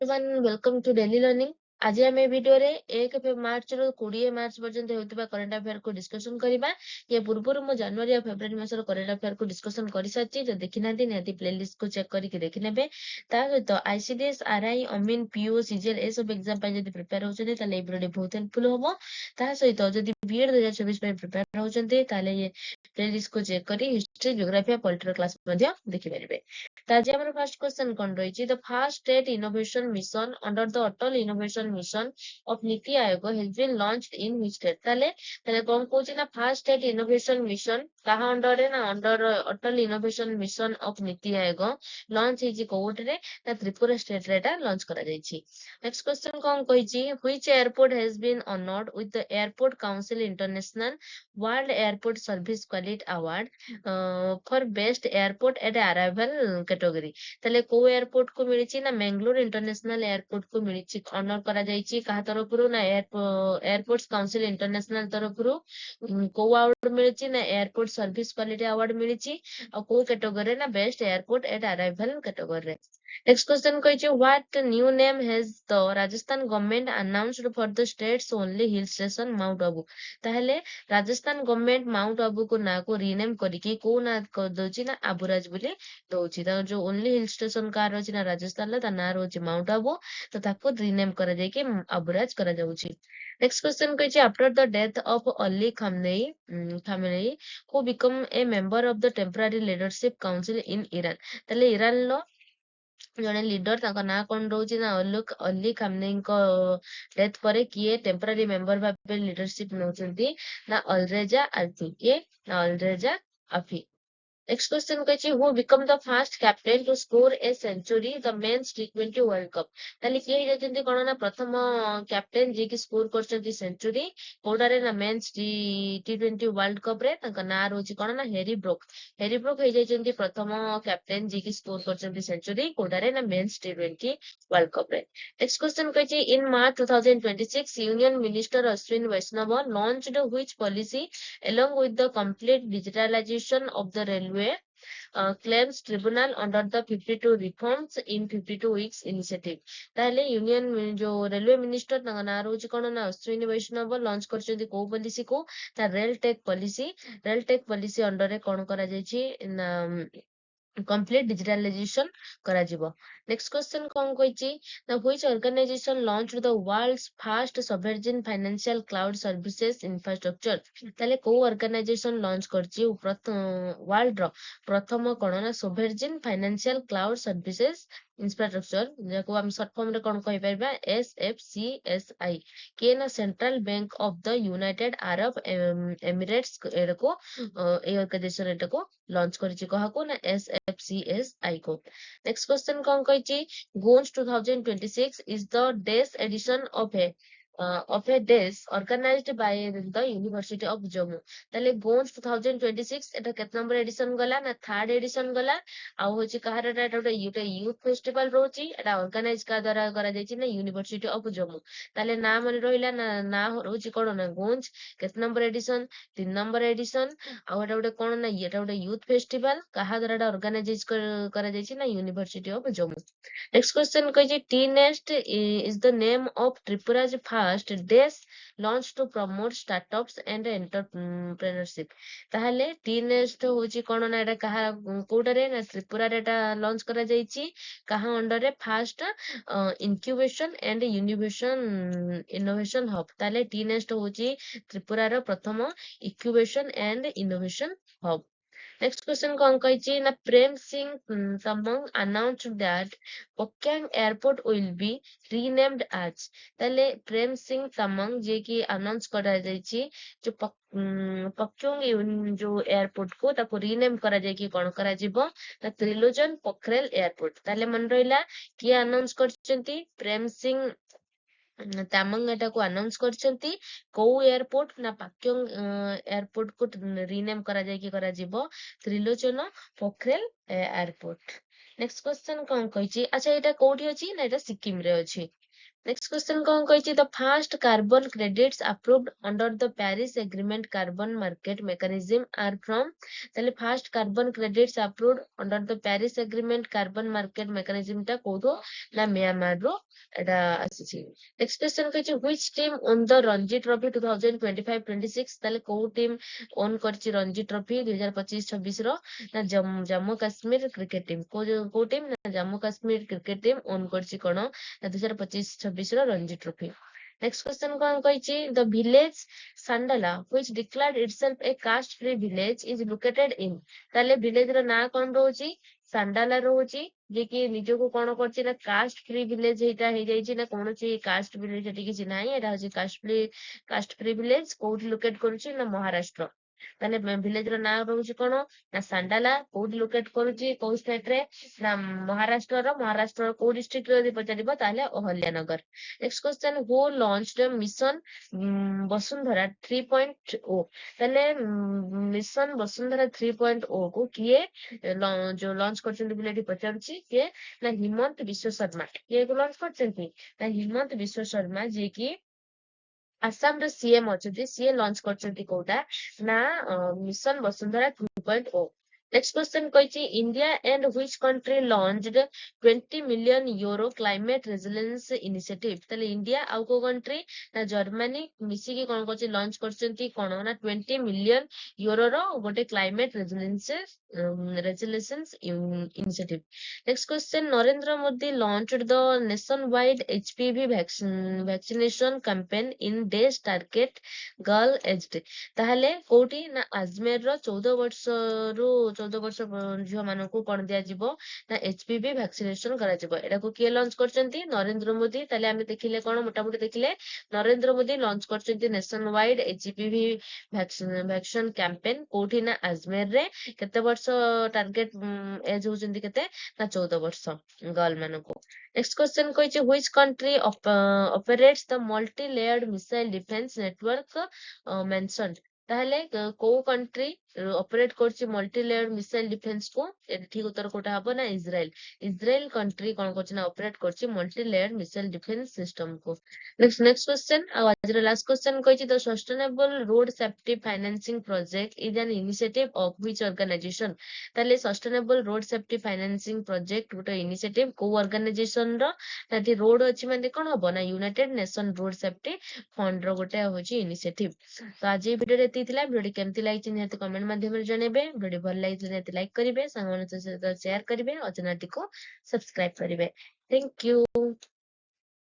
everyone, welcome to Daily Learning. आज आम video 1 मार्च रु 20 मार्च पर्यंत होता करंट अफेयर को डिस्कसन करबा। ये पूर्व मु जनवरी और फेब्रुआरी मासर करंट अफेयर को डिस्कसन कर सारी। जो देखि ना निहाती प्लेलिस्ट को चेक करके देखि नेबे। ता सहित आईसीडीएस आरआई अमीन पीओ सीजीएल ए सब एग्जाम पे जदी प्रिपेयर होचंदी ताले ए वीडियो बहुत हेल्पफुल होबो। ता सहित जदी बीएड 2024 पे प्रिपेयर होचंदी ताले ये प्लेलिस्ट को चेक करी हिस्ट्री ज्योग्राफी पॉलिटिकल क्लास मध्ये देखि परिबे। आज हमारा फर्स्ट क्वेश्चन कौन रही? The first state innovation mission under the Atal innovation mission of NITI Aayog has been launched in which state? ताले कौन कहूची ना फर्स्ट स्टेट इनोवेशन मिशन कहा अंडर रे ना under Atal innovation mission of NITI Aayog launch हिजी कोउट रे ना त्रिपुरा स्टेट रे एटा लॉन्च करा जायछि। नेक्स्ट क्वेश्चन कौन कहिछि? Which airport has been honoured with the airport council international world airport service quality award for best airport at arrival category? ताले को एयरपोर्ट को मिली ना मैंगलोर इंटरनेशनल एयरपोर्ट को मिली ऑनर करा जायछि कहा तरफरु ना एयरपोर्ट्स काउंसिल इंटरनेशनल तरफरु को अवार्ड मिली ना एयरपोर्ट सर्विस क्वालिटी अवार्ड मिली और को कैटेगरी ना best airport at arrival category. Next question कहिछि what new name has the Rajasthan government announced for the state's only hill station mount Abu? ताहले राजस्थान गवर्नमेंट माउंट आबू को ना को रीनेम करिकि को ना कर दोछि ना आबुराज बोली दोछि। ता जो ओनली हिल स्टेशन कार अछि ना राजस्थान ता ना रोछि माउंट आबू, तो ताको रीनेम करा जाय कि आबुराज करा जाउछि। नेक्स्ट क्वेश्चन कहिछि after the death of Ali Khamenei who become a member of the temporary leadership council in Iran? ताले ईरान लो जने लीडर ताका ना कोन रोची ना अली खामनेईको डेथ परे किए टेम्पररी मेंबर भाबे लीडरशिप नौचंती ना अलरेजा अल्फी ये ना अलरेजा अफी। Next question कहिछि who become the first captain to score a century the men's T20 World Cup? ताली किए जति कोन ना प्रथम कैप्टेन जे कि स्कोर करछंती सेंचुरी कोडारे ना मेंस T20 वर्ल्ड कप रे तंका ना रोची कोन ना हेरी ब्रोक हे जति प्रथम कैप्टेन जे कि स्कोर करछंती सेंचुरी कोडारे ना मेंस T20 वर्ल्ड कप रे। नेक्स्ट क्वेश्चन कहिछि in March 2026 Union Minister Ashwin Vaishnawa launched which policy along with the complete digitalization of the railway claims tribunal under the 52 reforms in 52 weeks initiative? ताहले union जो railway minister तंगा ना रोज कोन ना अश्विनी वैष्णव launch करछंती को policy को ता rail take policy under रे कोन करा जायछि ना complete digitalization करा जिवो। नेक्स्ट क्वेश्चन कोन कहिछि ना which organisation launched the world's first sovereign financial cloud services infrastructure? ताले को ऑर्गेनाइजेशन लॉन्च करछि वर्ल्ड रो प्रथम कोन ना sovereign financial cloud services infrastructure जाको हम शॉर्ट फॉर्म रे कोन कहि परबा SFCSI के ना central bank of the United Arab Emirates एरको ए ऑर्गेनाइजेशन एटको लॉन्च करछि कहको ना SFCSI को। नेक्स्ट क्वेश्चन कोन कहिछि गोन्स 2026 is the days edition of a days organized by the University of Jammu? ताले गोन्स 2026 एटा केत नंबर एडिशन गला ना थर्ड एडिशन गला आ होछि कहार एटा यूथ फेस्टिवल रोची एटा ऑर्गेनाइज का द्वारा करा जायछि ना यूनिवर्सिटी ऑफ जम्मू। ताले ना मन रहिला ना रोची कोन ना गोन्स केत नंबर एडिशन 3 नंबर एडिशन आ एटा कोन ना एटा यूथ फेस्टिवल कहा द्वारा ऑर्गेनाइज करा जायछि ना university of Jammu. Next question कहिछि T nest is the name of Tripura's first days launch to promote startups and entrepreneurship? ताहले टी नेस्ट होछि कोन ना एटा कहा कोडरे ना त्रिपुरा रे एटा लॉन्च करा जायछि कहा अंडर रे first incubation and innovation hub? ताहले टी नेस्ट होछि त्रिपुरा रो प्रथम incubation and innovation hub. Next question कौन कहिछि ना Prem Singh Tamang announced that Pokyang Airport will be renamed as? ताले प्रेम सिंह तमंग जे कि अनाउंस करा जायछि जो पक्योंग जो एयरपोर्ट को ताको रीनेम करा जाय कि कोन करा जिवो ना त्रिलोचन पोखरेल एयरपोर्ट। ताले मन रहिला कि अनाउंस करछंती प्रेम सिंह तामंग एटा को अनाउंस करछंती को एयरपोर्ट ना पाक्योंग एयरपोर्ट को रीनेम करा जाय कि करा जिवो Trilochan Pokhrel airport. Next question कोन कहिछि अच्छा एटा कोठी अछि ना एटा सिक्किम रे अछि? नेक्स्ट क्वेश्चन कौन कही the fast carbon credits approved under the Paris Agreement carbon market mechanism are from ताले fast carbon credits approved under the Paris Agreement carbon market mechanism टा कोठो ना म्यांमार रो एटा आसीची नेक्स्ट क्वेश्चन कही which team won the Ranji Trophy 2025-26 ताले को टीम ओन करची रणजी ट्रॉफी 2025-26 रो ना जम्मू काश्मीर क्रिकेट टीम को टीम ना Jammu Kashmir cricket team own करची कोन 2025-26 ର रणजी ट्रॉफी नेक्स्ट क्वेश्चन कौन कही the village Sandala which declared itself a caste free village is located in ताले विलेज रो ना कौन रोची सांडाला रोची जे कि निजको कौन करची ना कास्ट फ्री विलेज हेटा हे जाईची ना कोनोची कास्ट विलेज हेटी किछि नाही एटा होची कास्ट फ्री विलेज कोठी लोकेट करूची ना महाराष्ट्र ताले विलेज रो ना रोची कोन ना सांडाला कोठी लोकेट करूची को स्टेट रे ना महाराष्ट्र को डिस्ट्रिक्ट रे यदि पचारिबो ताले Ahilyanagar next question who launched mission Vasundhara 3.0 ताले मिशन वसुंधरा 3.0 को किए जो लॉन्च करछन्ती बोले एठी पचारुची के ना हिमंत विश्व शर्मा किए को लॉन्च करछन्ती ना हिमंत विश्व शर्मा जे कि आसाम रो सीएम अछन्ती सीए लॉन्च करछन्ती कोटा ना मिशन वसुंधरा 2.0 नेक्स्ट क्वेश्चन कहिछि India and which country launched 20 million euro climate resilience initiative तले इंडिया आउ को कंट्री ना जर्मनी मिसी की कोन करछि लॉन्च करछन्ती कोन ना 20 मिलियन यूरो रो गोटे climate resilience initiative next question Narendra Modi launched the nation wide HPV vaccination campaign in days target girl aged ताहले कोठी ना अजमेर रो 14 वर्ष रु 14 वर्ष झियो मानको कोन दिया जिवो ना एचपीवी वैक्सीनेशन करा जिवो एटा को के लॉन्च करचंती नरेंद्र मोदी ताले हम देखिले कोन मोटा मोटी देखिले नरेंद्र मोदी लॉन्च करचंती nationwide HPV vaccine campaign कोठी ना अजमेर रे केते वर्ष टारगेट एज होचंती केते ना 14 वर्ष गर्ल मानको नेक्स्ट क्वेश्चन कहिचे which country operates the multi layered missile defence network mentioned ताहले को कंट्री ऑपरेट करछि मल्टी लेयर्ड मिसाइल डिफेंस को ठीक उत्तर कोटा हबो ना इजराइल कंट्री कोन करछि ना ऑपरेट करछि multi layered missile defence system को नेक्स्ट क्वेश्चन आज लास्ट क्वेश्चन कहिछि the sustainable road safety financing project is an initiative of which organisation ताले sustainable road safety financing project गोटे इनिशिएटिव को ऑर्गेनाइजेशन रो ताति रोड अछि माने कोन हबो ना United Nation road safety fund रो गोटे होछि इनिशिएटिव तो आज ये वीडियो रेती थिला वीडियो केमति लागिछि निहाती कमेंट माध्यम रे जणेबे वीडियो भल लागिछि निहाती लाइक करिवे संग मन सहित शेयर करिवे और चैनल को सब्सक्राइब करिवे थैंक यू।